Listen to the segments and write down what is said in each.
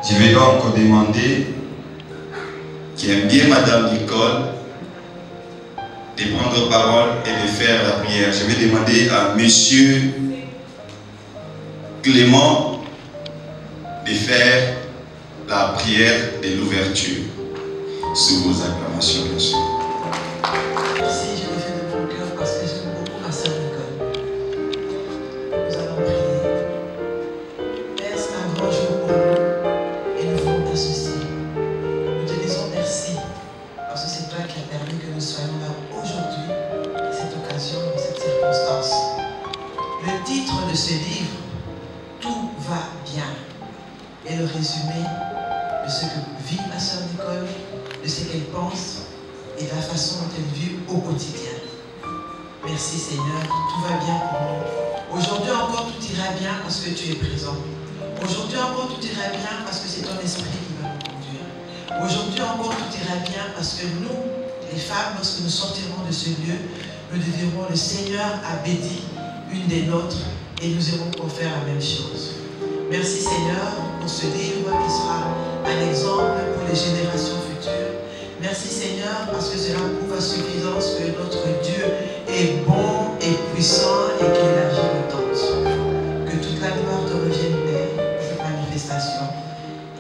Je vais donc demander, qui aime bien Madame Nicole, de prendre parole et de faire la prière. Je vais demander à Monsieur Clément de faire la prière de l'ouverture. Sous vos acclamations, bien sûr. Merci, je le fais de mon cœur parce que j'aime beaucoup ma sœur Nicole. Nous allons prier. Père, c'est un grand jour pour nous et nous voulons t'associer. Nous te disons merci parce que c'est toi qui as permis que nous soyons là aujourd'hui, à cette occasion, dans cette circonstance. Le titre de ce livre, Tout va bien, est le résumé de ce que vit ma sœur Nicole, de ce qu'elle pense et de la façon dont elle vit au quotidien. Merci Seigneur, tout va bien pour nous. Aujourd'hui encore tout ira bien parce que tu es présent. Aujourd'hui encore tout ira bien parce que c'est ton esprit qui va nous conduire. Aujourd'hui encore tout ira bien parce que nous, les femmes, lorsque nous sortirons de ce lieu, nous dirons le Seigneur a béni une des nôtres et nous irons pour faire la même chose. Merci Seigneur pour ce livre qui sera un exemple pour les générations futures. Merci Seigneur parce que cela prouve à suffisance que notre Dieu est bon et puissant et qu'il agit le temps. Que toute la gloire te revienne, Père, pour cette manifestation.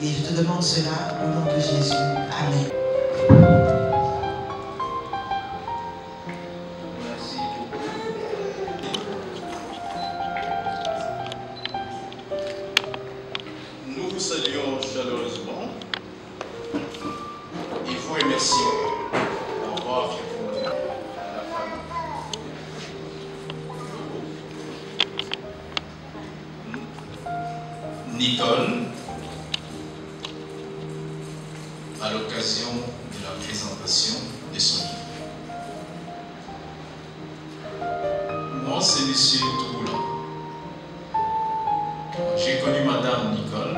Et je te demande cela au nom de Jésus. Amen. Nous vous saluons chaleureusement et vous remercions d'avoir répondu à la famille. Nicole, à l'occasion de la présentation de son livre. Moi, c'est M. Toulan. J'ai connu Madame Nicole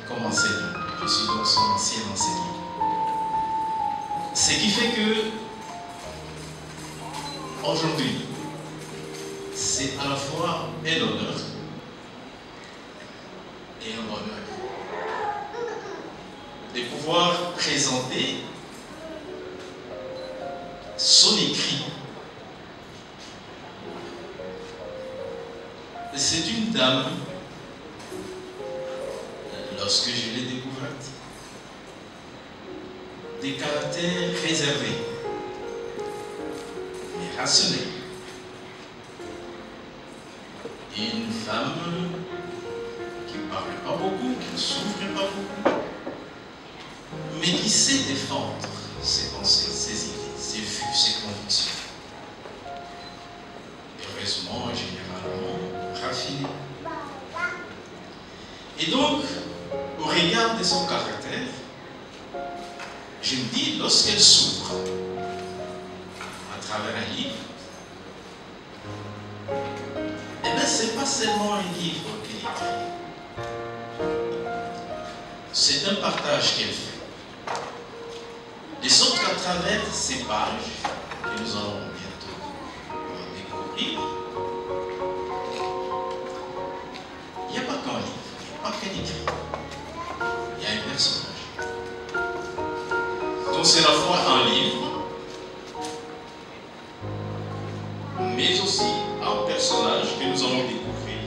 comme enseignant. Je suis donc son ancien enseignant. Ce qui fait que aujourd'hui, c'est à la fois un honneur et un bonheur de pouvoir présenter son écrit. C'est une dame, lorsque je l'ai découverte, des caractères réservés, mais rationnels. Une femme qui ne parle pas beaucoup, qui ne souffre pas beaucoup, mais qui sait défendre ses pensées, ses idées, ses vues, ses convictions. Heureusement, généralement, raffinée. Et donc, au regard de son caractère, je me dis, lorsqu'elle s'ouvre à travers un livre, eh bien, ce n'est pas seulement un livre qu'elle écrit. C'est un partage qu'elle fait. De sorte qu'à travers ces pages, que nous allons bientôt découvrir, il n'y a pas qu'un livre, il n'y a pas qu'un écrit. Il y a un personnage. Donc c'est à la fois un livre, mais aussi un personnage que nous allons découvrir.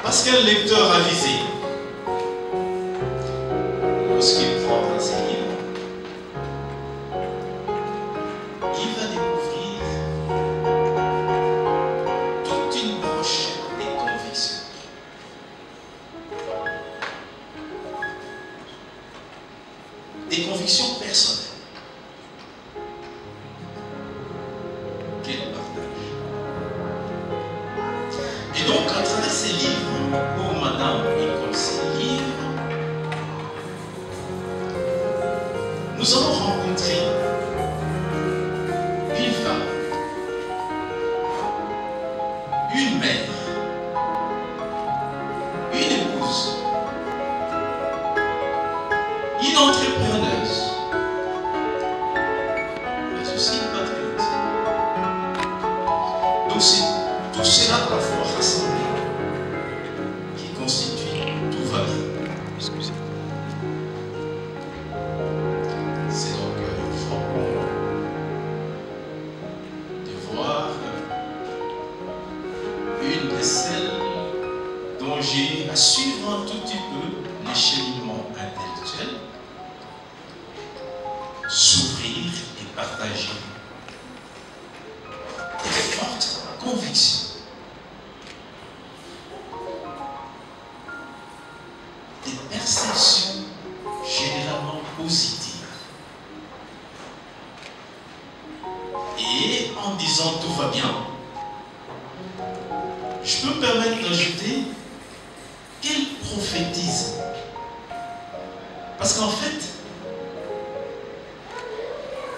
Parce qu'un lecteur avisé, lorsqu'il prendra ses livres, il va découvrir toute une brochette des convictions. Des convictions personnelles qu'elle partage. Et donc, à travers ces livres, pour Madame Nicole, ces livres, nous allons rencontrer une femme, une mère, une épouse, une entrepreneuse, mais aussi une patriote. Donc c'est tout cela à la fois rassemblé partager des fortes convictions. Des perceptions généralement positives. Et en disant tout va bien, je peux me permettre d'ajouter quel prophétisme. Parce qu'en fait,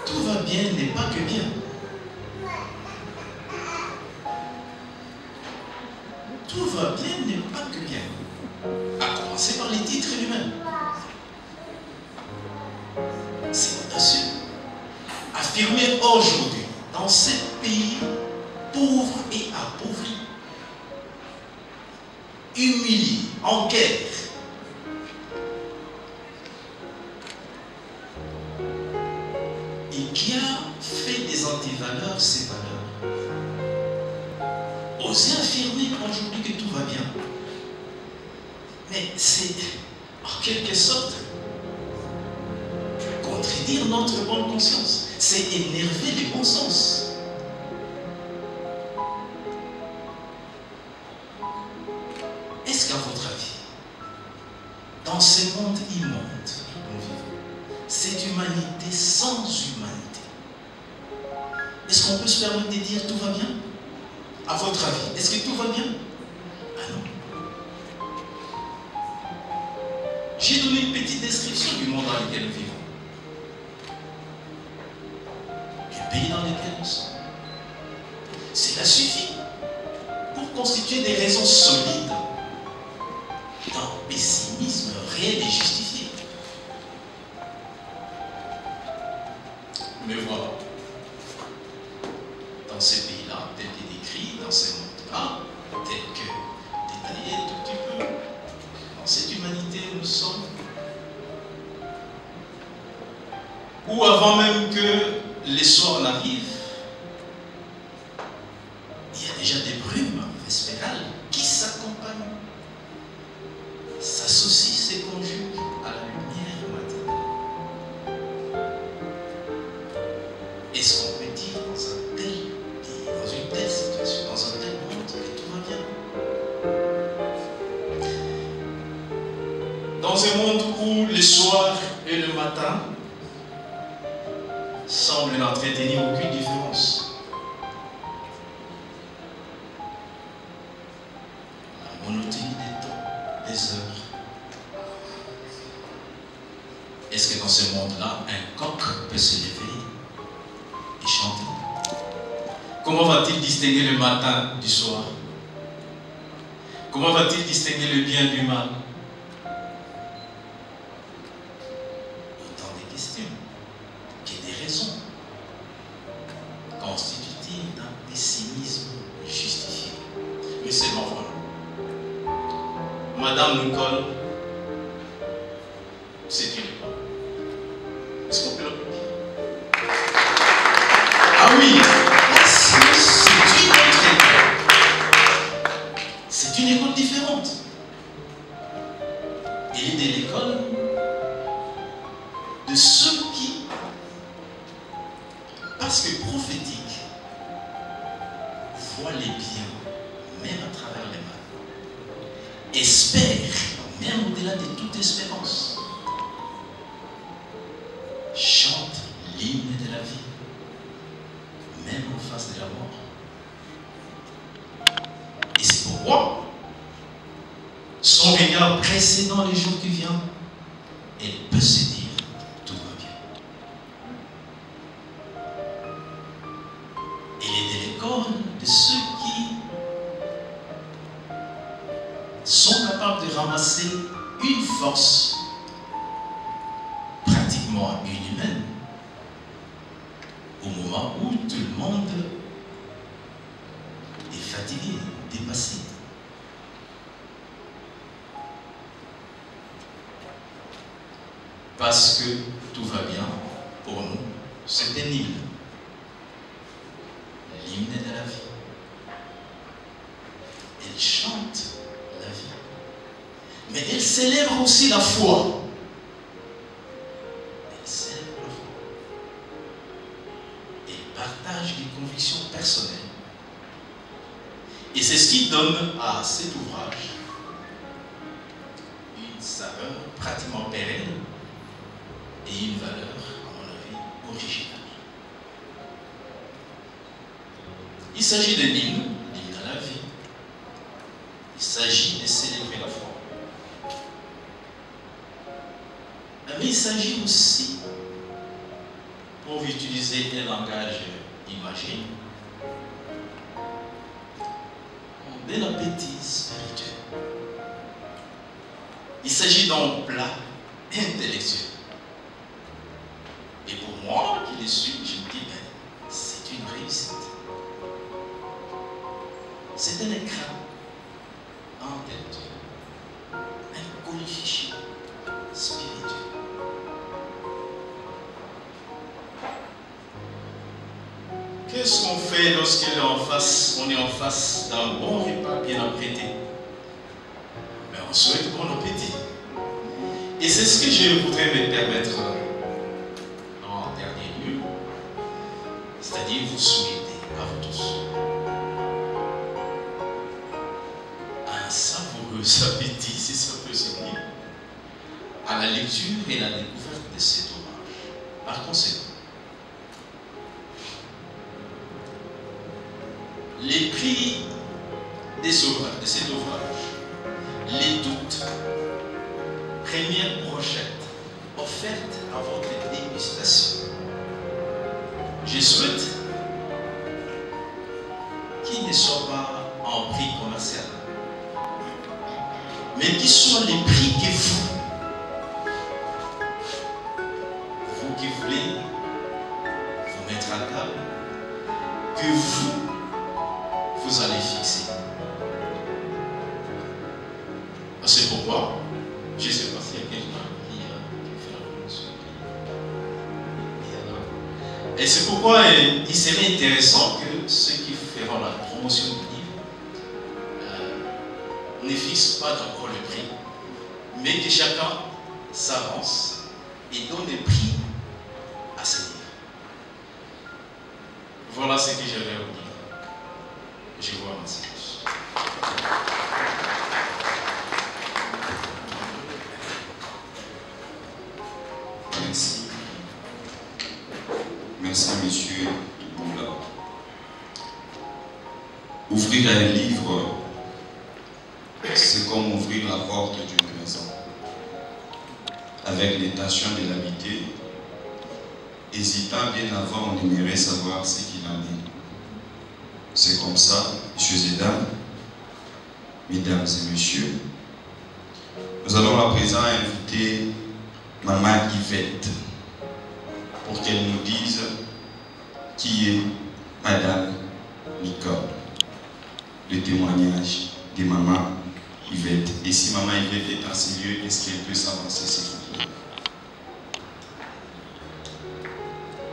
tout va bien n'est pas que bien. Tout va bien n'est pas que bien. À commencer par les titres lui-même. C'est audacieux. Affirmer aujourd'hui, dans ce pays pauvre et appauvri, humilié, en guerre, et qui a fait des antivaleurs ses valeurs, oser affirmer aujourd'hui que tout va bien, mais c'est en quelque sorte contredire notre bonne conscience, c'est énerver les bons sens. Est-ce qu'à votre avis, dans ce monde immonde dont nous vivons, cette humanité sans humanité, est-ce qu'on peut se permettre de dire tout va bien? À votre avis, est-ce que tout va bien? Ah non. J'ai donné une petite description du monde dans lequel nous vivons. Du pays dans lequel nous sommes. Cela suffit pour constituer des raisons solides d'un pessimisme réel et justifié. Mais voilà, dans ces pays-là, tel que décrit, dans ces mondes-là, tel que détaillé tout petit peu, dans cette humanité où nous sommes, où avant même que les soirs n'arrivent, il y a déjà des brumes vespérales qui s'accompagnent, s'associent, se conjuguent à la lumière matinale. Est-ce qu'on peut dire dans un tel pays, dans une telle situation, dans un tel monde, que tout va bien? Dans un monde où le soir et le matin semblent n'entretenir aucune différence. La monotonie des temps, des heures. Est-ce que dans ce monde-là, un coq peut se lever et chanter? Comment va-t-il distinguer le matin du soir? Comment va-t-il distinguer le bien du mal? Autant de questions que des raisons constitutives d'un pessimisme justifié. Mais seulement voilà. Madame Nicole, c'est une école. Est-ce qu'on peut l'applaudir? Ah oui, c'est une autre école. C'est une école différente. Elle est de l'école de ceux qui, parce que prophétique, voient les biens, même à travers les mal, espèrent, même au-delà de toute espérance, chante l'hymne de la vie, même en face de la mort. Et c'est pourquoi son regard précédant les jours qui viennent, elle peut se dire tout va bien. Elle est de l'école de ceux qui sont capables de ramasser une force pratiquement inhumaine au moment où tout le monde est fatigué, dépassé. Parce que tout va bien pour nous, c'est un hymne. L'hymne de la vie. Elle chante la vie. Mais elle célèbre aussi la foi. Elle célèbre la foi. et partage des convictions personnelles. Et c'est ce qui donne à cet ouvrage une saveur pratiquement pérenne et une valeur, à mon avis, originale. Il s'agit d'un hymne à la vie. Il s'agit de célébrer la foi. Mais il s'agit aussi, pour utiliser un langage imagé, d'un appétit spirituel. Il s'agit d'un plat intellectuel. Et pour moi, qui l'ai su, je me dis, ben, c'est une réussite. C'est un écran intellectuel, un colifichon spirituel. Qu'est-ce qu'on fait lorsqu'on est en face d'un bon repas bien apprêté? Mais on souhaite bon appétit. Et c'est ce que je voudrais me permettre en dernier lieu, c'est-à-dire vous souhaiter à vous tous un savoureux appétit, si ça peut se dire, à la lecture et la découverte de cet ouvrage. Par conséquent, les prix de cet ouvrage, les doutes, première brochette offerte à votre dégustation. Je souhaite qu'il ne soit pas en prix commercial, mais qu'il soit les prix que vous qui voulez vous mettre à table, que vous allez fixer. C'est pourquoi, je ne sais pas s'il y a quelqu'un qui fait la promotion. Et c'est pourquoi il serait intéressant que ceux qui feront la promotion du livre ne fixent pas d'encore le prix, mais que chacun s'avance et donne le prix à ce livre. Voilà ce que j'avais à vous dire. Je vous remercie. Merci. Merci, monsieur Boula. Ouvrir un livre, c'est comme ouvrir la porte d'une maison. Avec l'intention de l'habiter, hésitant bien avant, on aimerait savoir ce qu'il en est. C'est comme ça, messieurs et dames, mesdames et messieurs, nous allons à présent inviter Maman Yvette pour qu'elle nous dise qui est Madame Nicole. Le témoignage de Maman Yvette. Et si Maman Yvette est en ces lieux, est-ce qu'elle peut s'avancer, s'il vous plaît?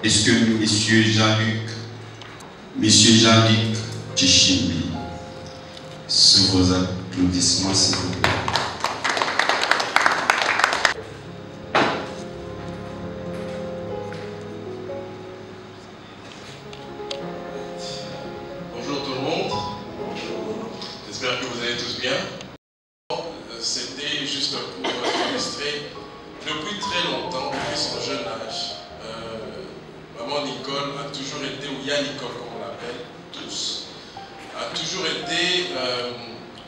Est-ce que Monsieur Jean-Luc Tchimbi, sous vos applaudissements, s'il vous plaît. Bonjour tout le monde. J'espère que vous allez tous bien. C'était juste pour illustrer, depuis très longtemps, depuis son jeune âge, Maman Nicole a toujours été, ou Ya Nicole comme on l'appelle, tous, a toujours été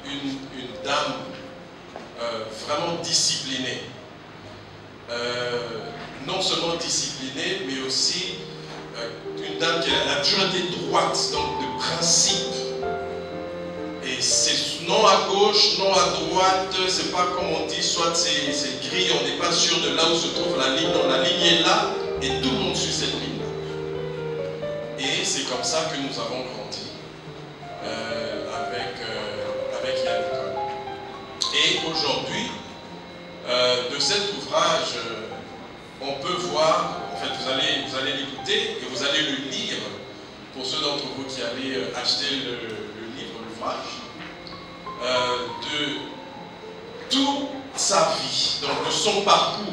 une dame vraiment disciplinée. Non seulement disciplinée, mais aussi une dame qui a toujours été droite, donc de principe. Et c'est non à gauche, non à droite, c'est pas comme on dit, soit c'est gris, on n'est pas sûr de là où se trouve la ligne. Non, la ligne est là et tout le monde suit cette ligne. Et c'est comme ça que nous avons grandi avec Yann Nicole. Et aujourd'hui, de cet ouvrage, on peut voir, en fait, vous allez l'écouter et vous allez le lire, pour ceux d'entre vous qui allez acheter le livre, l'ouvrage, de toute sa vie, donc de son parcours.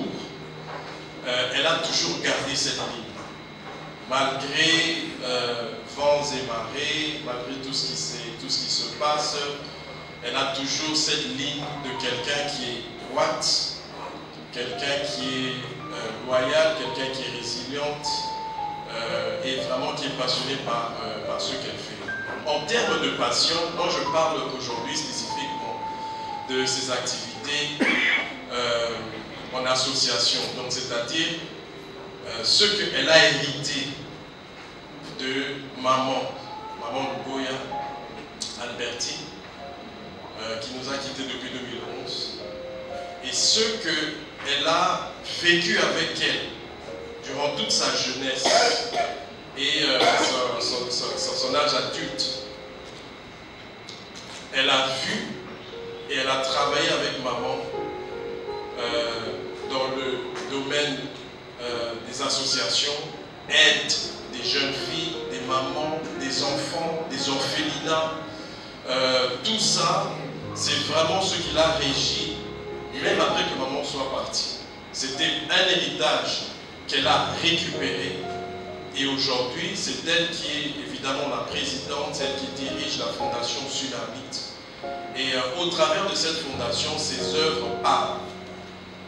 Elle a toujours gardé cette ligne, malgré vents et marées, malgré tout ce qui se passe, elle a toujours cette ligne de quelqu'un qui est droite, quelqu'un qui est loyal, quelqu'un qui est résiliente et vraiment qui est passionné par ce qu'elle fait. En termes de passion, moi je parle aujourd'hui spécifiquement de ses activités en association, donc c'est-à-dire ce qu'elle a hérité de maman Luboya Alberti, qui nous a quittés depuis 2011, et ce qu'elle a vécu avec elle durant toute sa jeunesse et son âge adulte. Elle a vu et elle a travaillé avec maman dans le domaine des associations, aide des jeunes filles, des mamans, des enfants, des orphelinats. Tout ça, c'est vraiment ce qui l'a régi, même après que maman soit partie. C'était un héritage qu'elle a récupéré. Et aujourd'hui, c'est elle qui est évidemment la présidente, celle qui dirige la fondation Sunamite. Et au travers de cette fondation, ses œuvres parlent,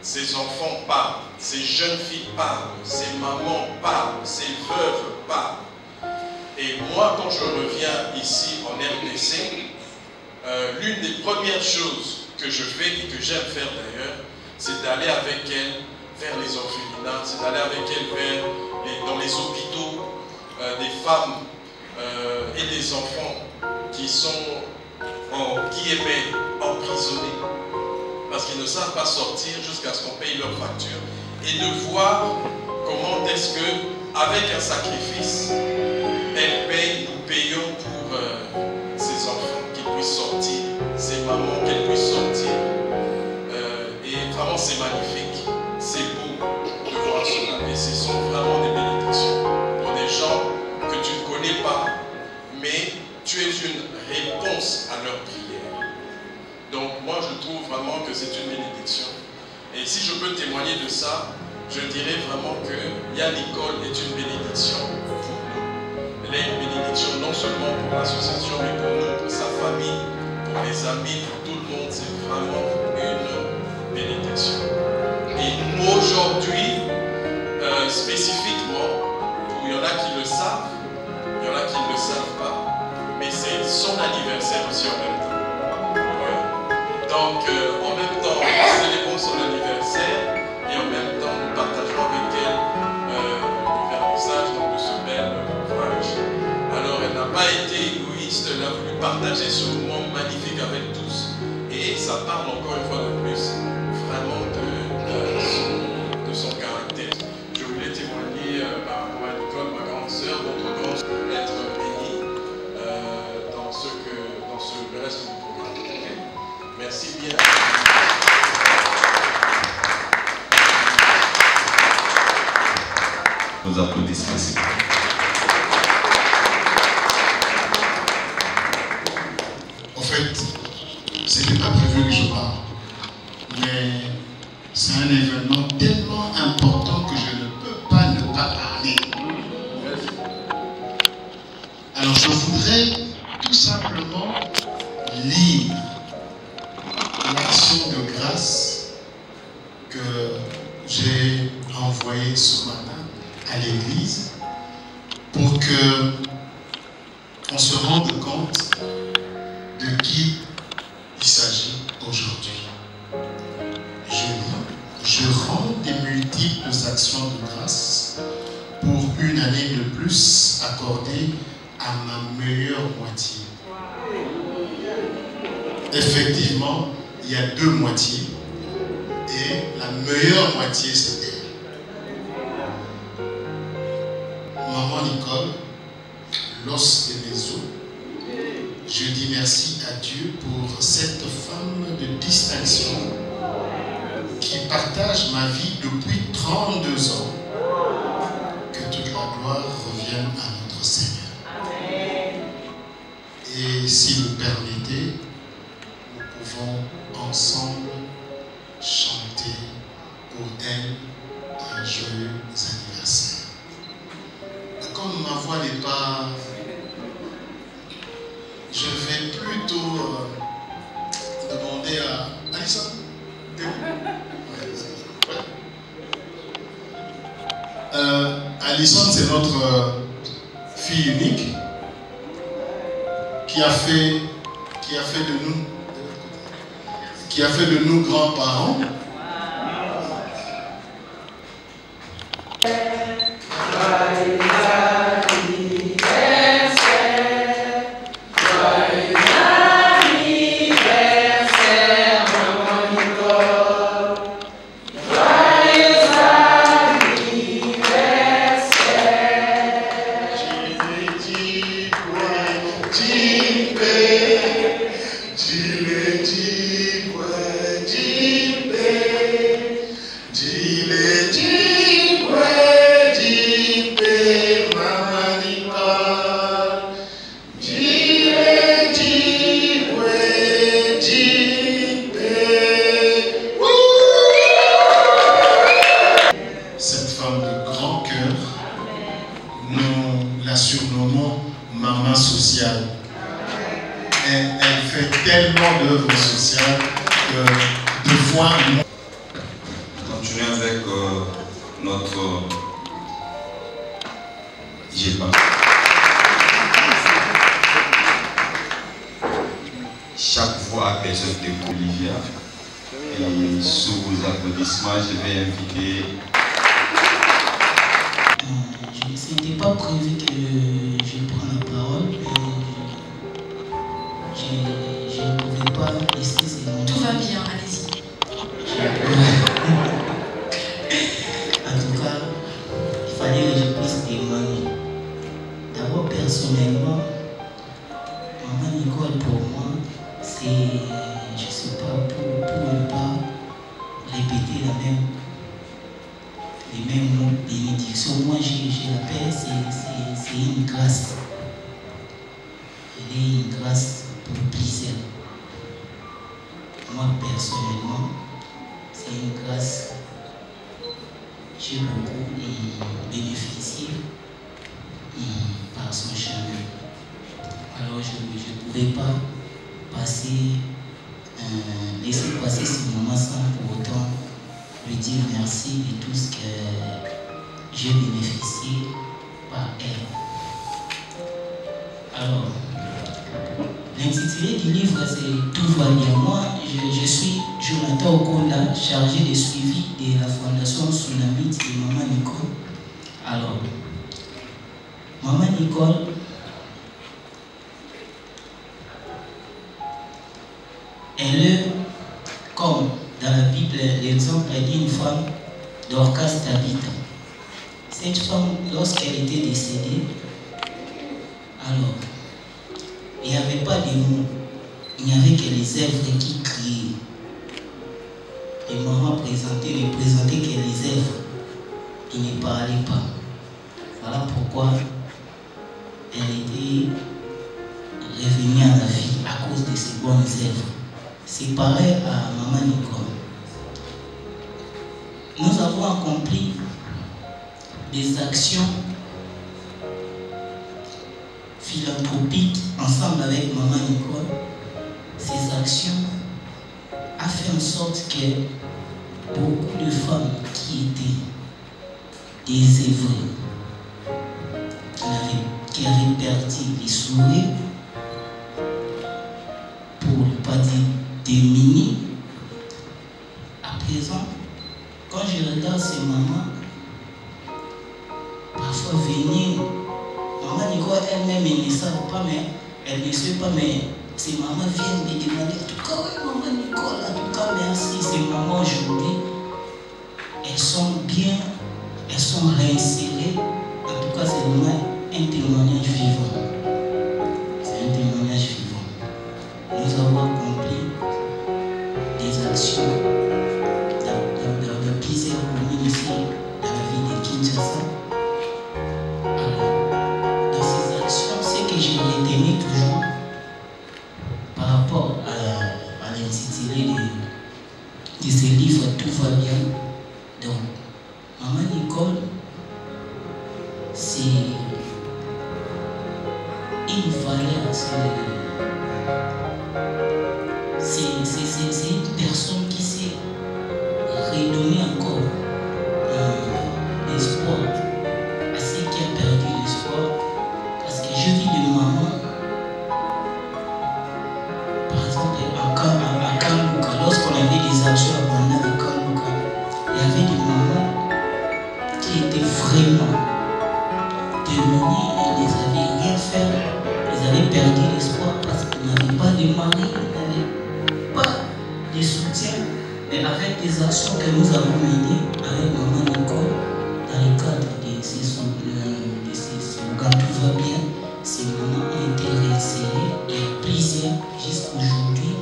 ses enfants parlent, ses jeunes filles parlent, ses mamans parlent, ses veuves parlent. Et moi, quand je reviens ici en RDC, l'une des premières choses que je fais et que j'aime faire d'ailleurs, c'est d'aller avec elle vers les orphelinats, c'est d'aller avec elle dans les hôpitaux, des femmes et des enfants qui sont en guillemets emprisonnés parce qu'ils ne savent pas sortir jusqu'à ce qu'on paye leurs factures, et de voir comment est-ce que, avec un sacrifice, elle paye, nous payons pour ces enfants, qu'ils puissent sortir, ces mamans, qu'elles puissent sortir. Et vraiment, c'est magnifique, c'est beau de voir cela. Et ce sont vraiment des bénédictions pour des gens que tu ne connais pas, mais tu es une réponse à leurs prières. Donc moi, je trouve vraiment que c'est une bénédiction. Et si je peux témoigner de ça, je dirais vraiment que Yann Nicole est une bénédiction pour nous. Elle est une bénédiction non seulement pour l'association, mais pour nous, pour sa famille, pour les amis, pour tout le monde. C'est vraiment une bénédiction. Et aujourd'hui, spécifiquement, il y en a qui le savent, il y en a qui ne le savent pas, mais c'est son anniversaire aussi en même temps. Ouais. Donc, en même temps, nous célébrons son anniversaire et en même temps, nous partageons avec elle le vernissage de ce bel ouvrage. Alors, elle n'a pas été égoïste, elle a voulu partager ce moment magnifique avec tous. Et ça parle encore une fois de plus vraiment de son caractère. Je voulais témoigner par rapport à Nicole, ma grande sœur, votre grande sœur, être bénie dans le reste du programme. Okay? Merci bien. Nous applaudissons, s'il vous plaît. En fait, c'était pas prévu que je parle, mais c'est un événement tellement important que je ne peux pas ne pas parler. Alors je voudrais tout simplement lire l'action de grâce que j'ai envoyée ce matin à l'église pour que on se rende compte de qui il s'agit aujourd'hui. Je rends des multiples actions de grâce pour une année de plus accordée à ma meilleure moitié. Effectivement, il y a deux moitiés et la meilleure moitié c'est elle. Maman Nicole, l'os de mes os, je dis merci à Dieu pour cette femme de distinction qui partage ma vie depuis 32 ans. Que toute la gloire revienne à notre Seigneur. Et si vous permettez, nous pouvons ensemble chanter pour elle un joyeux anniversaire. D'accord? comme ma voix n'est pas... Je vais plutôt demander à Alison. Alison, c'est notre fille unique qui a fait de nous grands-parents. Chaque voix a besoin de Olivia. Et sous vos applaudissements, je vais inviter. Ce n'était pas prévu que je prenne la parole. Je ne pouvais pas laisser ces moments. Tout va bien, allez-y. En tout cas, il fallait que je puisse témoigner. D'abord, personnellement, Maman Nicole, pour moi, c'est, je ne sais pas, pour ne pas répéter les mêmes mots de bénédiction. Moi, je l'appelle, c'est une grâce. Elle est une grâce pour plaisir. Moi, personnellement, c'est une grâce. J'ai beaucoup bénéficié par son chemin. Alors, je ne pouvais pas laisser passer ce moment sans pour autant lui dire merci de tout ce que j'ai bénéficié par elle. Alors, l'intitulé du livre, c'est Tout va bien. Moi, je suis Jonathan Okonda, chargé de suivi de la Fondation Tsunamite de Maman Nicole. Alors, Maman Nicole, elle est, comme dans la Bible, l'exemple d'une femme Dorcas Tabitha. Cette femme, lorsqu'elle était décédée, alors, il n'y avait pas de mots, il n'y avait que les œuvres qui criaient. Et maman ne présentait que les œuvres, il ne parlait pas. Voilà pourquoi elle était revenue à la vie à cause de ses bonnes œuvres. C'est pareil à Maman Nicole. Nous avons accompli des actions philanthropiques ensemble avec Maman Nicole. Ces actions ont fait en sorte que beaucoup de femmes qui étaient désœuvrées, qui avaient perdu les sourires, pour ne pas dire démunies, à présent, quand je regarde ces mamans, parfois venir, Maman Nicole elle-même elle ne sait pas, mais ces mamans viennent me demander, en tout cas, oui, Maman Nicole, en tout cas, merci, ces mamans aujourd'hui, elles sont bien, elles sont réinsérées, en tout cas, c'est vraiment un témoignage vivant. C'est un témoignage vivant. Nous avons accompli des actions dans plusieurs communes ici, dans la ville de Kinshasa. Alors, dans ces actions, ce que j'ai retenu toujours par rapport à l'intitulé de ce livre, Tout va bien. Donc, Maman Nicole, c'est une valeur. C'est une personne qui s'est redonnée encore l'espoir à ceux qui ont perdu l'espoir. Parce que je vis de maman, par exemple, à Kambuka, lorsqu'on avait des actions abandonnées à Kambuka, il y avait des mamans qui étaient vraiment démunies, ils n'avaient rien fait, ils avaient perdu l'espoir parce qu'ils n'avaient pas de mari, ils n'avaient pas de soutien. Mais avec des actions que nous avons menées avec maman Nicole, dans le cadre de ces slogans tout va bien, ces mamans ont été réinsérées et plusieurs jusqu'aujourd'hui.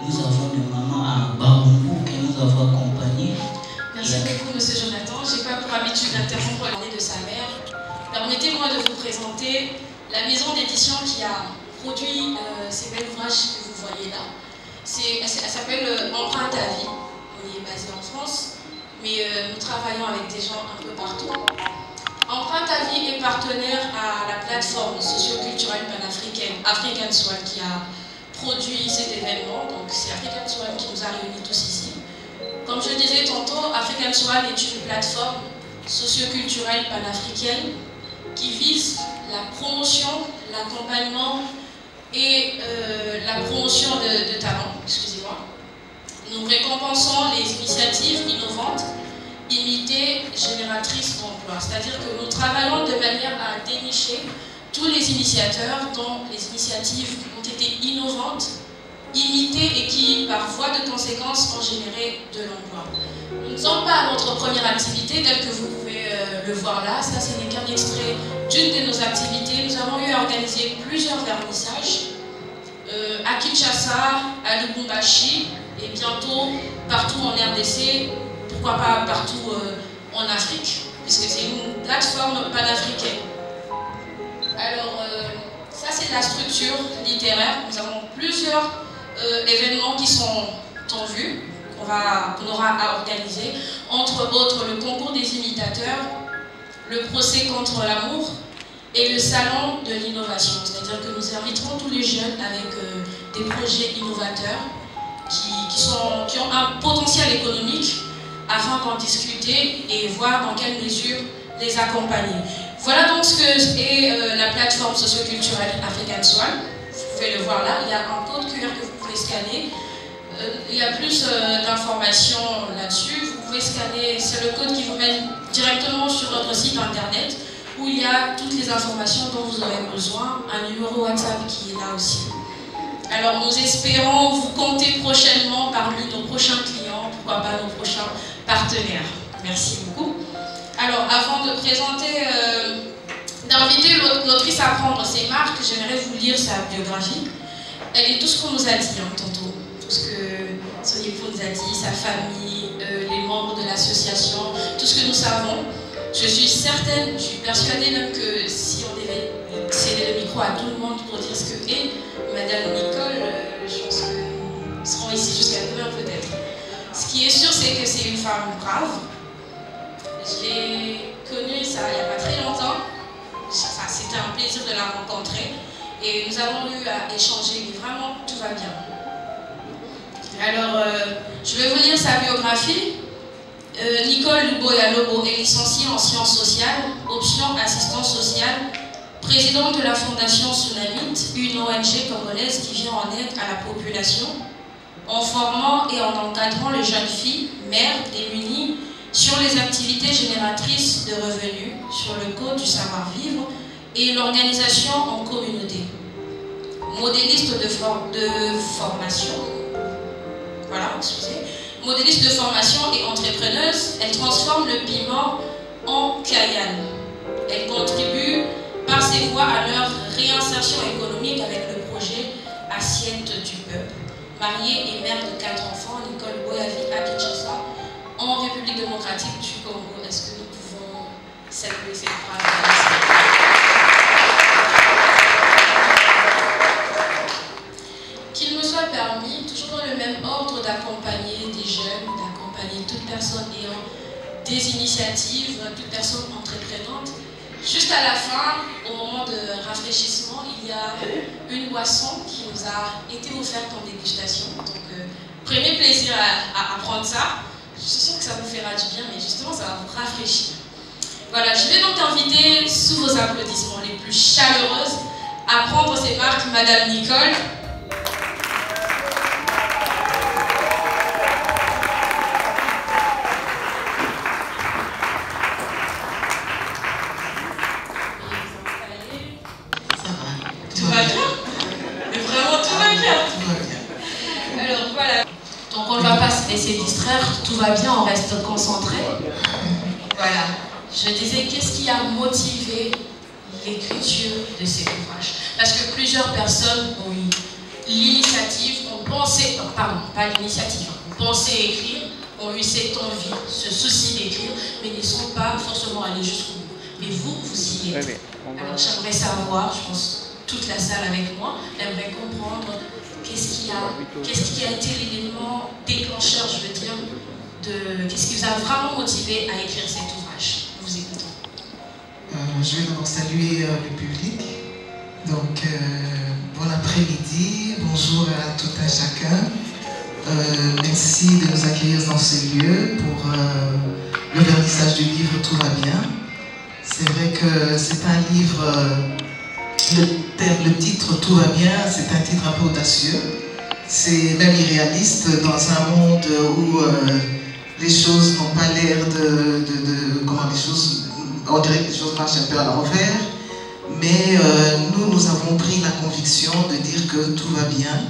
Nous avons des mamans à Barumbu que nous avons accompagnées. Merci beaucoup, M. Jonathan. Je n'ai pas pour habitude d'interrompre l'année de sa mère. Permettez-moi de vous présenter la maison d'édition qui a produit ces belles ouvrages que vous voyez là. Elle s'appelle Empreinte à vie. On est basé en France, mais nous travaillons avec des gens un peu partout. Empreinte à vie est partenaire à la plateforme socio-culturelle panafricaine African Swan qui a produit cet événement. Donc c'est African Swan qui nous a réunis tous ici. Comme je disais tantôt, African Swan est une plateforme socio-culturelle panafricaine qui vise la promotion, l'accompagnement et la promotion de talents. Excusez-moi. Nous récompensons les initiatives innovantes, imitées, génératrices d'emplois. C'est-à-dire que nous travaillons de manière à dénicher tous les initiateurs dont les initiatives ont été innovantes, imitées et qui, par voie de conséquence, ont généré de l'emploi. Nous ne sommes pas à notre première activité, telle que vous pouvez le voir là. Ça, ce n'est qu'un extrait d'une de nos activités. Nous avons eu à organiser plusieurs vernissages à Kinshasa, à Lubumbashi et bientôt partout en RDC, pourquoi pas partout en Afrique, puisque c'est une plateforme panafricaine. Alors, ça c'est la structure littéraire. Nous avons plusieurs événements qui sont en vue, qu'on aura à organiser, entre autres le concours des imitateurs, le procès contre l'amour et le salon de l'innovation. C'est-à-dire que nous inviterons tous les jeunes avec des projets innovateurs qui ont un potentiel économique afin d'en discuter et voir dans quelle mesure les accompagner. Voilà donc ce que est la plateforme socio-culturelle African Swan. Vous pouvez le voir là, il y a un code QR que vous pouvez scanner. Il y a plus d'informations là-dessus. Vous pouvez scanner, c'est le code qui vous mène directement sur notre site internet où il y a toutes les informations dont vous aurez besoin, un numéro WhatsApp qui est là aussi. Alors nous espérons vous compter prochainement parmi nos prochains clients, pourquoi pas nos prochains partenaires. Merci beaucoup. Alors avant de présenter, d'inviter l'autrice à prendre ses marques, j'aimerais vous lire sa biographie. Elle est tout ce qu'on nous a dit tantôt, tout ce que son époux nous a dit, sa famille, les membres de l'association, tout ce que nous savons. Je suis certaine, je suis persuadée même que si on devait céder le micro à tout le monde pour dire ce que est Madame Nicole, je pense que nous serons ici jusqu'à demain peut-être. Ce qui est sûr, c'est que c'est une femme brave. Je l'ai connue ça il n'y a pas très longtemps. C'était un plaisir de la rencontrer. Et nous avons eu à échanger, mais vraiment tout va bien. Alors, je vais vous lire sa biographie. Nicole Luboya-Lobo est licenciée en sciences sociales, option assistance sociale, présidente de la Fondation Tsunamite, une ONG congolaise qui vient en aide à la population, en formant et en encadrant les jeunes filles, mères démunies, sur les activités génératrices de revenus, sur le code du savoir-vivre et l'organisation en communauté. Modéliste de formation, voilà, excusez. Modéliste de formation et entrepreneuse, elle transforme le piment en cayenne. Elle contribue par ses voix à leur réinsertion économique avec le projet Assiette du peuple. Mariée et mère de 4 enfants, Nicole Boyavi à Kinshasa, en République démocratique du Congo. Est-ce que nous pouvons saluer cette phrase? Qu'il me soit permis, toujours dans le même ordre, d'accompagner des jeunes, d'accompagner toute personne ayant des initiatives, toute personne entreprenante, juste juste à la fin, au moment de rafraîchissement, il y a une boisson qui nous a été offerte en dégustation. Donc, prenez plaisir à prendre ça. Je suis sûre que ça vous fera du bien, mais justement, ça va vous rafraîchir. Voilà, je vais donc inviter, sous vos applaudissements les plus chaleureuses, à prendre ces marques, Madame Nicole. Tout va bien? Mais vraiment, tout va bien. Tout va bien. Alors voilà. Donc on ne va pas se laisser distraire, tout va bien, on reste concentré. Voilà. Je disais, qu'est-ce qui a motivé l'écriture de cet ouvrage? Parce que plusieurs personnes ont eu l'initiative, ont pensé, non, pardon, pas l'initiative, ont pensé écrire, ont eu cette envie, ce souci d'écrire, mais ne sont pas forcément allés jusqu'au bout. Mais vous, vous y êtes. Alors j'aimerais savoir, je pense toute la salle avec moi, aimerait comprendre qu'est-ce qui a été l'élément déclencheur, je veux dire, qu'est-ce qui vous a vraiment motivé à écrire cet ouvrage? Nous vous écoutons. Je vais d'abord saluer le public. Donc, bon après-midi, bonjour à tout un chacun. Merci de nous accueillir dans ce lieu pour le vernissage du livre Tout va bien. C'est vrai que c'est un livre, le titre Tout va bien, c'est un titre un peu audacieux. C'est même irréaliste dans un monde où les choses n'ont pas l'air comment les choses, on dirait que les choses marchent un peu à l'envers. Mais nous avons pris la conviction de dire que tout va bien.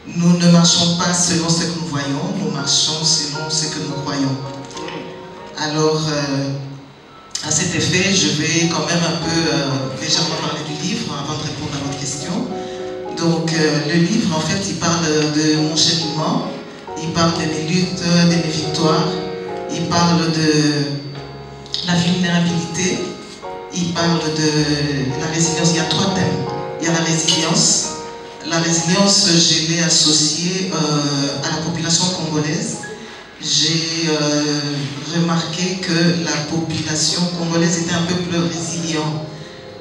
Nous ne marchons pas selon ce que nous voyons, nous marchons selon ce que nous croyons. Alors, à cet effet, je vais quand même un peu légèrement parler du livre avant de répondre à votre question. Donc, le livre, en fait, il parle de mon cheminement, il parle de mes luttes, de mes victoires, il parle de la vulnérabilité, il parle de la résilience. Il y a 3 thèmes. Il y a la résilience. La résilience, je l'ai associée à la population congolaise. J'ai remarqué que la population congolaise était un peuple résilient.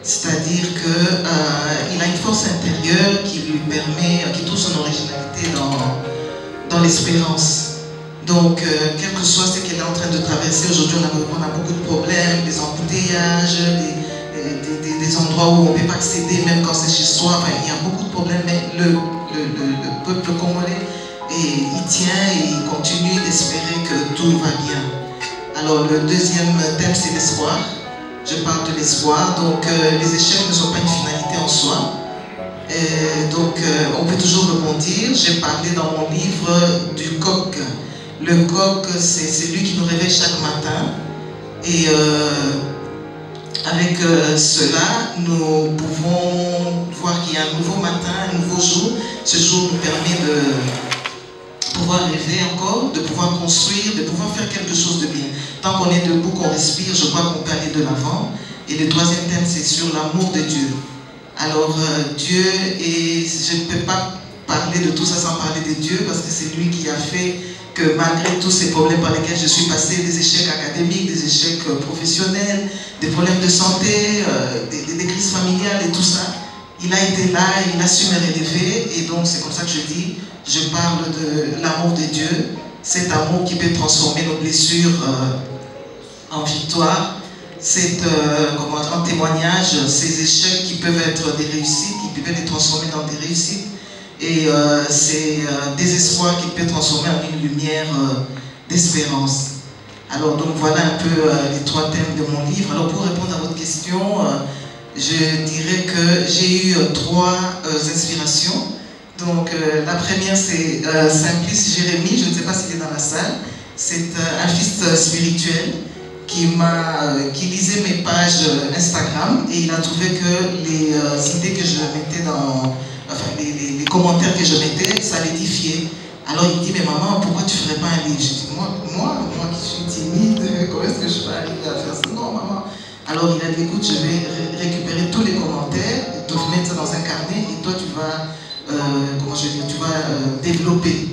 C'est-à-dire qu'il a une force intérieure qui lui permet, qui trouve son originalité dans l'espérance. Donc, quel que soit ce qu'elle est en train de traverser, aujourd'hui on a beaucoup de problèmes, des embouteillages, des endroits où on ne peut pas accéder, même quand c'est chez soi. Enfin, il y a beaucoup de problèmes, mais le peuple congolais, il tient et il continue d'espérer que tout va bien. Alors, le deuxième thème, c'est l'espoir. Je parle de l'espoir. Donc, les échecs ne sont pas une finalité en soi. Donc, on peut toujours rebondir. J'ai parlé dans mon livre du coq. Le coq, c'est celui qui nous réveille chaque matin. Et avec cela, nous pouvons voir qu'il y a un nouveau matin, un nouveau jour. Ce jour nous permet de pouvoir rêver encore, de pouvoir construire, de pouvoir faire quelque chose de bien. Tant qu'on est debout, qu'on respire, je crois qu'on peut aller de l'avant. Et le troisième thème, c'est sur l'amour de Dieu. Alors, Dieu, et je ne peux pas parler de tout ça sans parler de Dieu, parce que c'est lui qui a fait que malgré tous ces problèmes par lesquels je suis passé, des échecs académiques, des échecs professionnels, des problèmes de santé, des crises familiales et tout ça, il a été là, il a su me relever. Et donc c'est comme ça que je dis, je parle de l'amour de Dieu, cet amour qui peut transformer nos blessures en victoire, c'est un témoignage, ces échecs qui peuvent être des réussites, qui peuvent les transformer dans des réussites. Et c'est désespoir qui peut transformer en une lumière d'espérance. Alors donc voilà un peu les 3 thèmes de mon livre. Alors pour répondre à votre question, je dirais que j'ai eu 3 inspirations. Donc la première c'est Simplice Jérémy, je ne sais pas s'il est dans la salle. C'est un fils spirituel qui lisait mes pages Instagram et il a trouvé que les idées que je mettais dans... Enfin, les commentaires que je mettais, ça l'édifiait. Alors il me dit, mais maman, pourquoi tu ne ferais pas un livre? Je dis, moi qui suis timide, comment est-ce que je peux arriver à faire ça? Non, maman. Alors il a dit, écoute, je vais récupérer tous les commentaires, te mettre ça dans un carnet et toi tu vas, développer.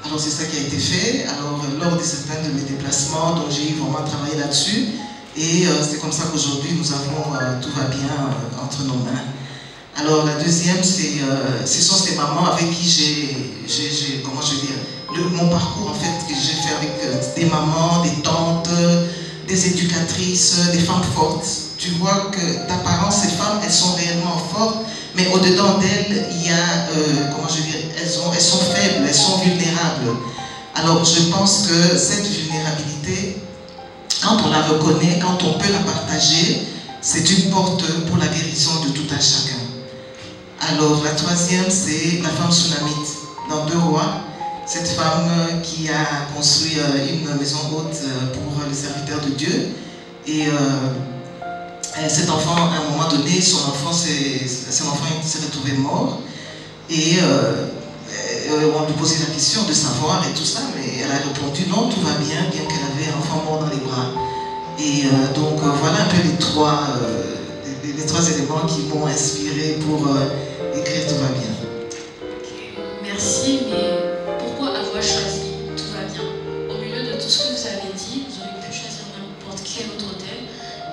Alors c'est ça qui a été fait. Alors lors de certains de mes déplacements, donc j'ai vraiment travaillé là-dessus. Et c'est comme ça qu'aujourd'hui nous avons Tout va bien entre nos mains. Alors la deuxième, ce sont ces mamans avec qui comment je veux dire, mon parcours en fait que j'ai fait avec des mamans, des tantes, des éducatrices, des femmes fortes. Tu vois que d'apparence, ces femmes, elles sont réellement fortes, mais au-dedans d'elles, il y a, comment je veux dire, elles sont faibles, elles sont vulnérables. Alors je pense que cette vulnérabilité, quand on la reconnaît, quand on peut la partager, c'est une porte pour la guérison de tout un chacun. Alors la troisième, c'est la femme sunamite dans 2 Rois. Cette femme qui a construit une maison haute pour les serviteurs de Dieu. Et cet enfant, à un moment donné, son enfant s'est retrouvé mort. Et on lui posait la question de savoir et tout ça, mais elle a répondu non, tout va bien, bien qu'elle avait un enfant mort dans les bras. Et donc voilà un peu les trois éléments qui m'ont inspiré pour écrire Tout va bien. Merci, mais pourquoi avoir choisi Tout va bien? Au milieu de tout ce que vous avez dit, vous auriez pu choisir n'importe quel autre thème.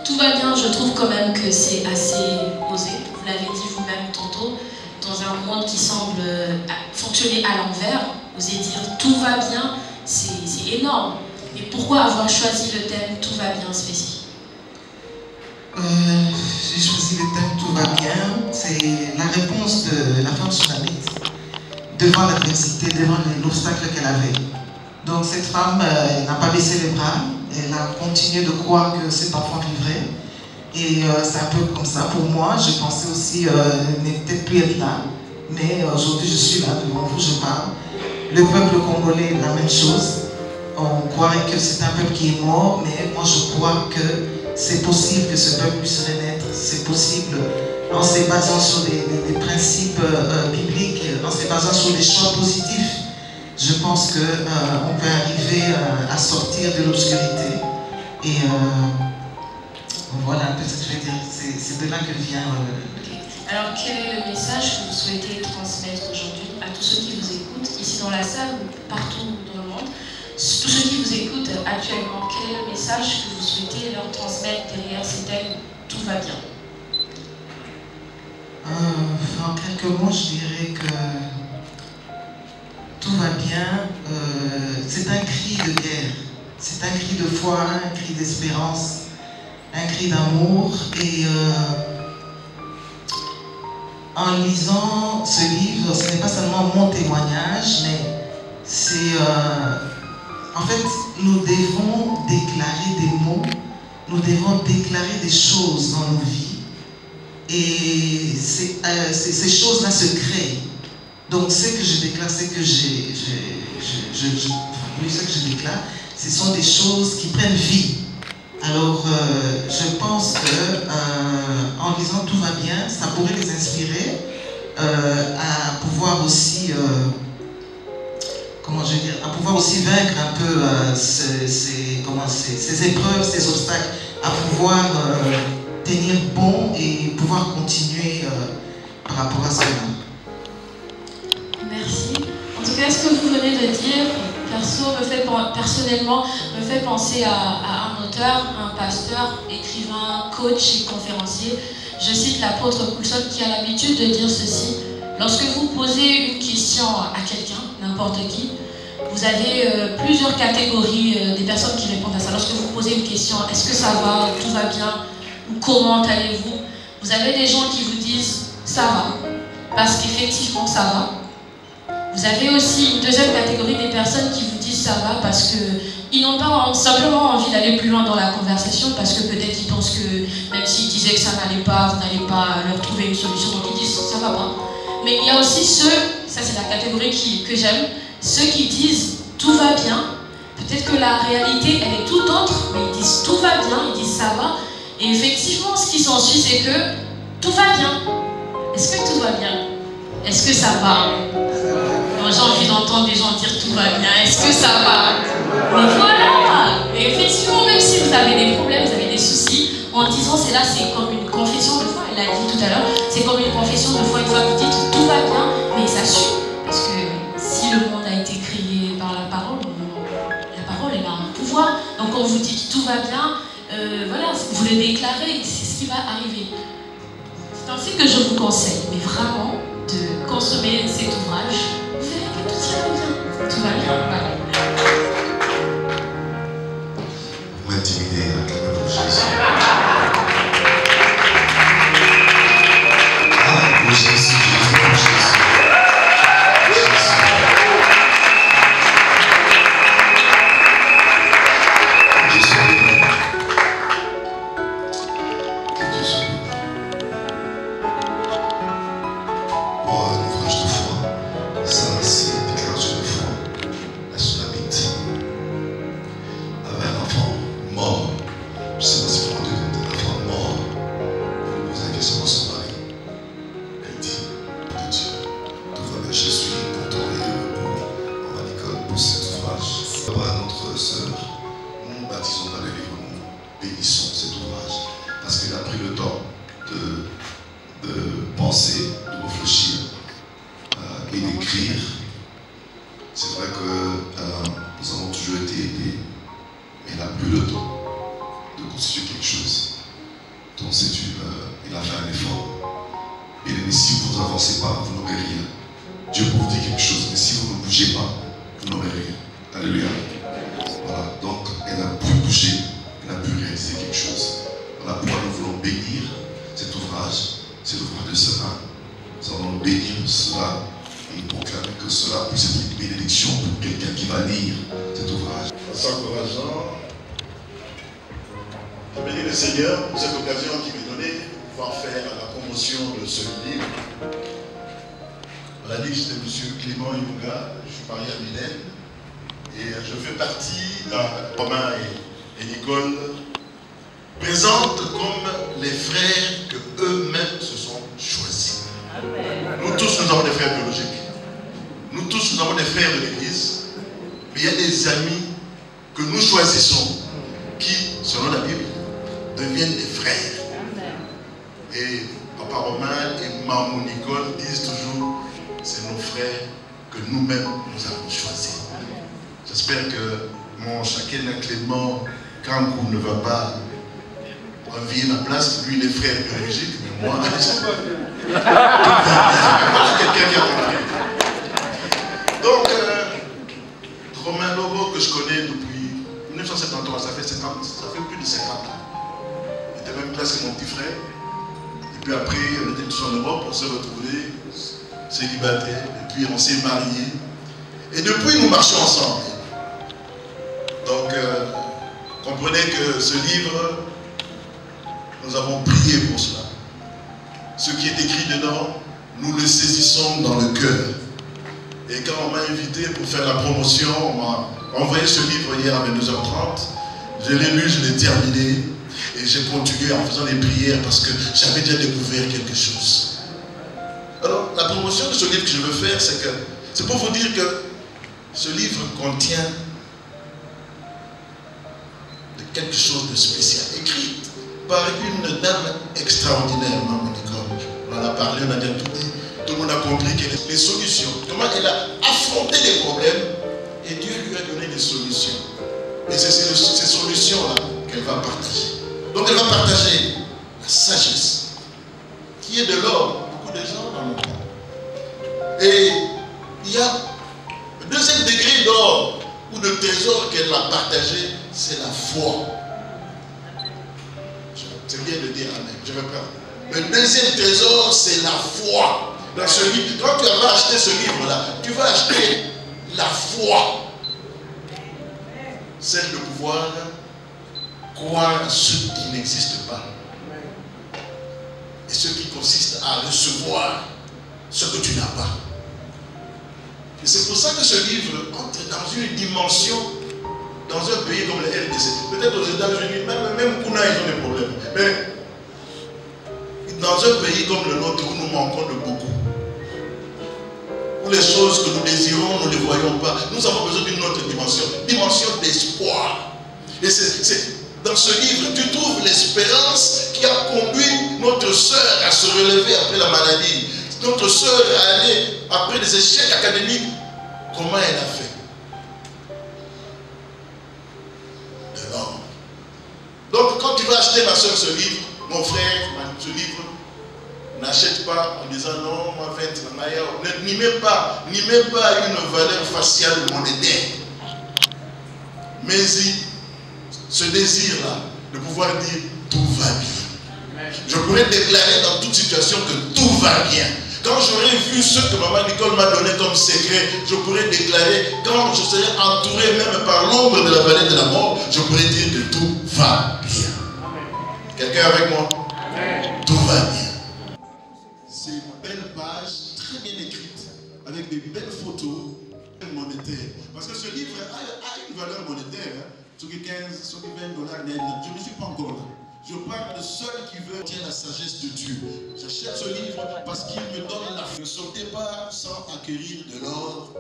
Tout va bien, je trouve quand même que c'est assez osé. Vous l'avez dit vous-même tantôt, dans un monde qui semble fonctionner à l'envers, oser dire Tout va bien, c'est énorme. Mais pourquoi avoir choisi le thème Tout va bien spécifique? J'ai choisi le thème Tout va bien. C'est la réponse de la femme sunamite devant l'adversité, devant l'obstacle qu'elle avait. Donc cette femme n'a pas baissé les bras, elle a continué de croire que cet enfant vivrait. Et c'est un peu comme ça pour moi. Je pensais aussi ne peut-être plus être là, mais aujourd'hui je suis là devant vous, je parle. Le peuple congolais, la même chose. On croirait que c'est un peuple qui est mort, mais moi je crois que c'est possible que ce peuple puisse renaître. C'est possible en se basant sur des principes bibliques, en se basant sur des choix positifs. Je pense qu'on peut arriver à sortir de l'obscurité. Et voilà un peu ce que je veux dire. C'est de là que vient... Alors quel est le message que vous souhaitez transmettre aujourd'hui à tous ceux qui vous écoutent, ici dans la salle ou partout dans le monde? Tous ceux qui vous écoutent actuellement, quel est le message que vous souhaitez leur transmettre derrière ces thèmes Tout va bien? En quelques mots, je dirais que tout va bien. C'est un cri de guerre, c'est un cri de foi, un cri d'espérance, un cri d'amour. Et en lisant ce livre, ce n'est pas seulement mon témoignage, mais c'est... en fait, nous devons déclarer des mots, nous devons déclarer des choses dans nos vies. Et ces choses-là se créent. Donc, ce que je déclare, ce que je déclare, ce sont des choses qui prennent vie. Alors, je pense que en lisant Tout va bien, ça pourrait les inspirer à pouvoir aussi... comment je veux dire, à pouvoir aussi vaincre un peu ces épreuves, ces obstacles, à pouvoir tenir bon et pouvoir continuer par rapport à cela. Merci. En tout cas, ce que vous venez de dire, personnellement, me fait penser à un auteur, un pasteur, écrivain, coach et conférencier. Je cite l'apôtre Coulson qui a l'habitude de dire ceci: lorsque vous posez une question à quelqu'un, n'importe qui, vous avez plusieurs catégories des personnes qui répondent à ça. Lorsque vous posez une question, est-ce que ça va, tout va bien, ou comment allez-vous, vous avez des gens qui vous disent ça va, parce qu'effectivement ça va. Vous avez aussi une deuxième catégorie des personnes qui vous disent ça va parce qu'ils n'ont pas simplement envie d'aller plus loin dans la conversation, parce que peut-être ils pensent que même s'ils disaient que ça n'allait pas, vous n'allez pas leur trouver une solution, donc ils disent ça va pas. Mais il y a aussi ceux, ça c'est la catégorie que j'aime, ceux qui disent tout va bien. Peut-être que la réalité elle est tout autre, mais ils disent tout va bien, ils disent ça va. Et effectivement, ce qui s'ensuit, c'est que tout va bien. Est-ce que tout va bien? Est-ce que ça va? J'ai envie d'entendre des gens dire tout va bien. Est-ce que ça va? Mais voilà. Et effectivement, même si vous avez des problèmes, vous avez des soucis, en disant c'est là, c'est comme une confession de foi. Elle l'a dit tout à l'heure. C'est comme une confession de foi. Une fois que vous dites tout va bien, mais ça suit. Parce que si le monde a été créé par la parole, elle a un pouvoir. Donc quand vous dites tout va bien, voilà, vous le déclarez, c'est ce qui va arriver. C'est ainsi que je vous conseille, mais vraiment, de consommer cet ouvrage. Vous verrez que tout ira bien. Tout va bien, voilà. Vous m'intimidez, acclamez pour Jésus. Ah, pour Jésus, Jésus, pour Jésus. J'avais déjà découvert quelque chose. Alors, la promotion de ce livre que je veux faire, c'est pour vous dire que ce livre contient quelque chose de spécial, écrit par une dame extraordinaire, Maman Nicole. On en a parlé, on a déjà tout dit. Tout le monde a compris quelles sont les solutions. Comment elle a affronté les problèmes et Dieu lui a donné des solutions. Et c'est ces solutions-là qu'elle va partager. Donc elle va partager la sagesse, qui est de l'or, beaucoup de gens dans le monde. Et il y a le deuxième degré d'or ou de trésor qu'elle a partagé, c'est la foi. C'est bien de dire amen, je reprends. Le deuxième trésor, c'est la foi. Dans ce livre, quand tu vas acheter ce livre-là, tu vas acheter la foi. Celle de pouvoir croire à ce qui n'existe pas. Et ce qui consiste à recevoir ce que tu n'as pas. Et c'est pour ça que ce livre entre dans une dimension, dans un pays comme le RDC. Peut-être aux États-Unis, même Kuna, ils ont des problèmes. Mais dans un pays comme le nôtre, où nous manquons de beaucoup, où les choses que nous désirons, nous ne les voyons pas, nous avons besoin d'une autre dimension, dimension d'espoir. Et c'est dans ce livre, tu trouves l'espérance qui a conduit notre sœur à se relever après la maladie. Notre sœur à aller après des échecs académiques. Comment elle a fait? De l'or. Donc quand tu vas acheter, ma soeur, ce livre, mon frère, ce livre, n'achète pas en disant non, moi, n'y mets pas une valeur faciale monétaire. Mais ce désir-là, de pouvoir dire tout va bien. Je pourrais déclarer dans toute situation que tout va bien. Quand j'aurais vu ce que maman Nicole m'a donné comme secret, je pourrais déclarer, quand je serai entouré même par l'ombre de la vallée de la mort, je pourrais dire que tout va bien. Quelqu'un avec moi? Tout va bien. C'est une belle page, très bien écrite, avec des belles photos monétaires. Parce que ce livre a une valeur monétaire. Hein. Sur 15, sur 20 $, je ne suis pas encore là. Je parle de ceux qui veulent la sagesse de Dieu. J'achète ce livre parce qu'il me donne la foi. Ne sortez pas sans acquérir de l'or.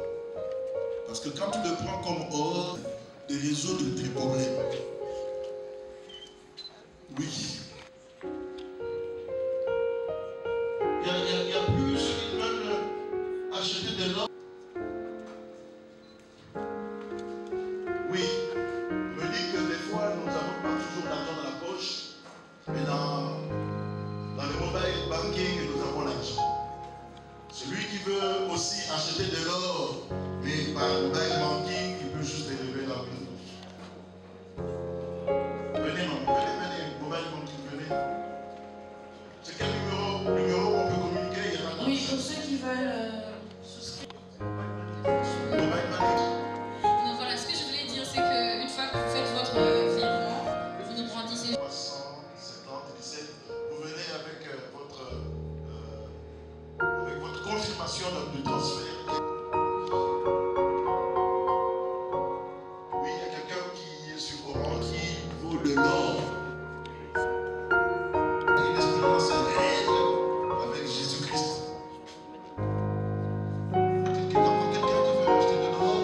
Parce que quand tu le prends comme or, il résout tes problèmes. Oui. Il y a plus qui veulent acheter de l'or. Oui. On me dit que des fois, nous n'avons pas toujours l'argent dans la poche. Mais dans le mobile banking, nous avons l'argent. Celui qui veut aussi acheter de l'or, mais par mobile banking, il peut juste élever la bouche. Venez, mobile banking, venez. C'est quel numéro on peut communiquer? Oui, pour ceux qui veulent souscrire. Mobile banking. Donc voilà, ce que je voulais dire, c'est qu'une fois que vous faites votre virement, vous nous brandissez. 377, vous venez avec votre confirmation de transfert. Oui, il y a quelqu'un qui est sur Orange qui vaut de l'or. Une expérience réelle avec Jésus-Christ. Quelqu'un qui veut acheter de l'or.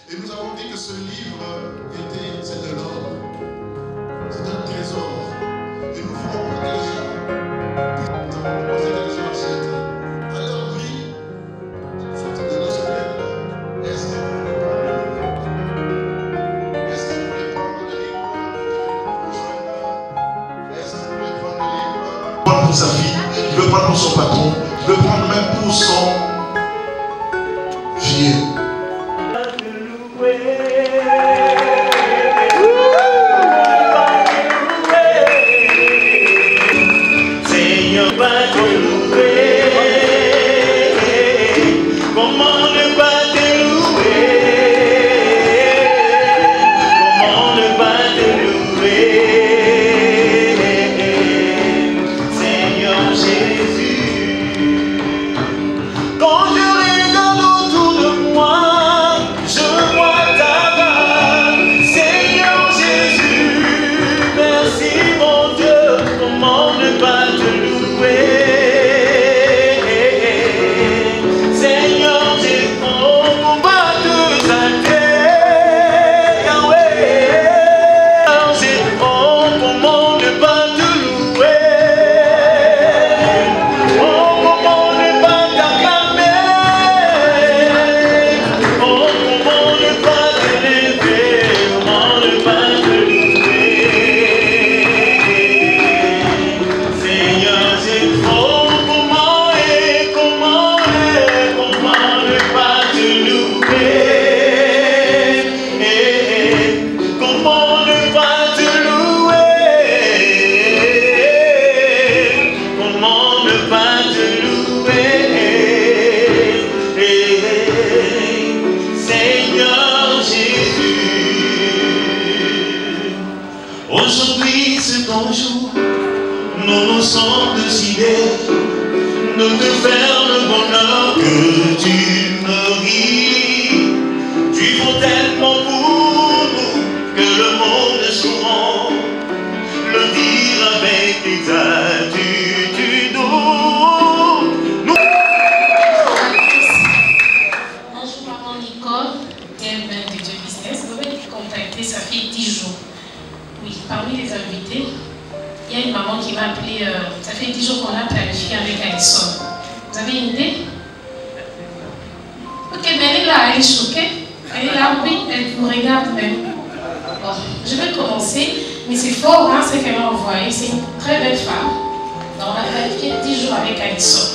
Et nous avons dit que ce livre c'est de l'or. C'est un trésor. Et nous voulons protéger. Nous avons proposé que les gens achètent à leur prix. Sortez de notre livre. Est-ce que vous voulez prendre le livre? Est-ce que vous voulez prendre le livre? Est-ce que vous voulez prendre le livre? Prendre pour sa fille, il veut prendre pour son patron, il veut prendre même pour son vieux. Aujourd'hui c'est ton jour, nous nous sommes décidés de te faire le bonheur que tu mérites. Tu vaux tellement pour nous que le monde souvent le dire avec des attitudes douces. appelé, ça fait 10 jours qu'on a planifié avec Alison. Vous avez une idée? Ok, ben elle est là, elle est choquée. Elle est là, oui, elle vous regarde même. Bon, je vais commencer, mais c'est fort, hein, ce qu'elle m'a envoyé. C'est une très belle femme. Donc, on a planifié 10 jours avec Alison.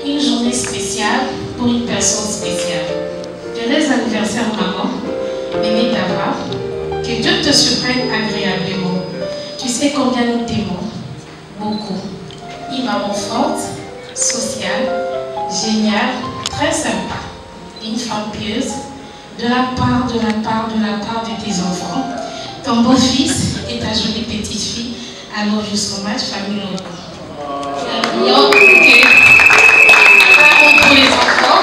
Une journée spéciale pour une personne spéciale. Joyeux anniversaire, maman. Mémé Dava. Que Dieu te surprenne agréablement. Tu sais combien nous t'aimons. Beaucoup. Une maman forte, sociale, géniale, très sympa. Une femme pieuse. De la part de tes enfants. Ton beau-fils et ta jolie petite fille. I love you so much, famille Lobo. Ok. Pour les enfants.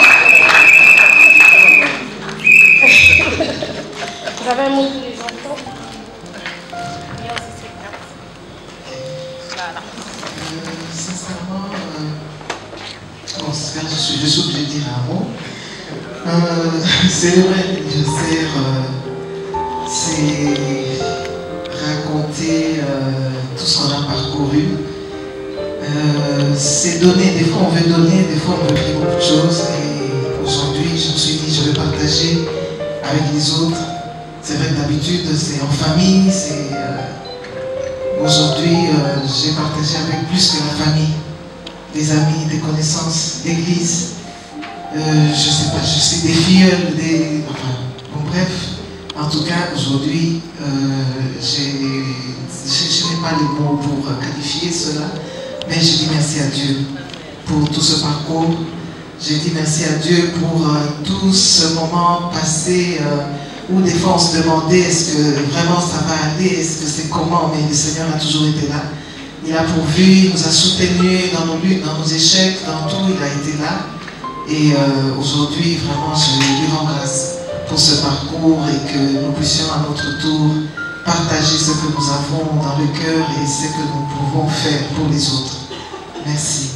Vous avez un mot pour les enfants? Voilà. Sincèrement, je suis obligée de dire un mot. C'est vrai, je sais, c'est raconter tout ce qu'on a parcouru. C'est donner, des fois on veut donner, des fois on veut dire beaucoup de choses. Et aujourd'hui, je me suis dit, je vais partager avec les autres. C'est vrai que d'habitude, c'est en famille. Aujourd'hui, j'ai partagé avec plus que la famille. Des amis, des connaissances, l'église. Je sais pas, je sais des filles, enfin, bon bref. En tout cas, aujourd'hui, je n'ai pas les mots pour qualifier cela. Mais je dis merci à Dieu pour tout ce parcours. Je dis merci à Dieu pour tout ce moment passé où des fois on se demandait est-ce que vraiment ça va aller, est-ce que c'est comment, mais le Seigneur a toujours été là. Il a pourvu, il nous a soutenus dans nos luttes, dans nos échecs, dans tout, il a été là. Et aujourd'hui, vraiment, je lui rends grâce pour ce parcours et que nous puissions à notre tour partager ce que nous avons dans le cœur et ce que nous pouvons faire pour les autres. Merci.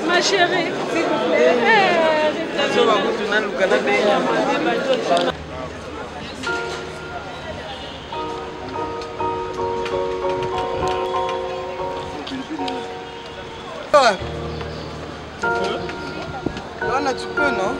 Ma chérie, s'il vous plaît. Tu peux, non?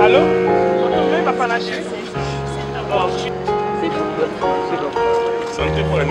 Allô? On va pas lâcher. Santé pour les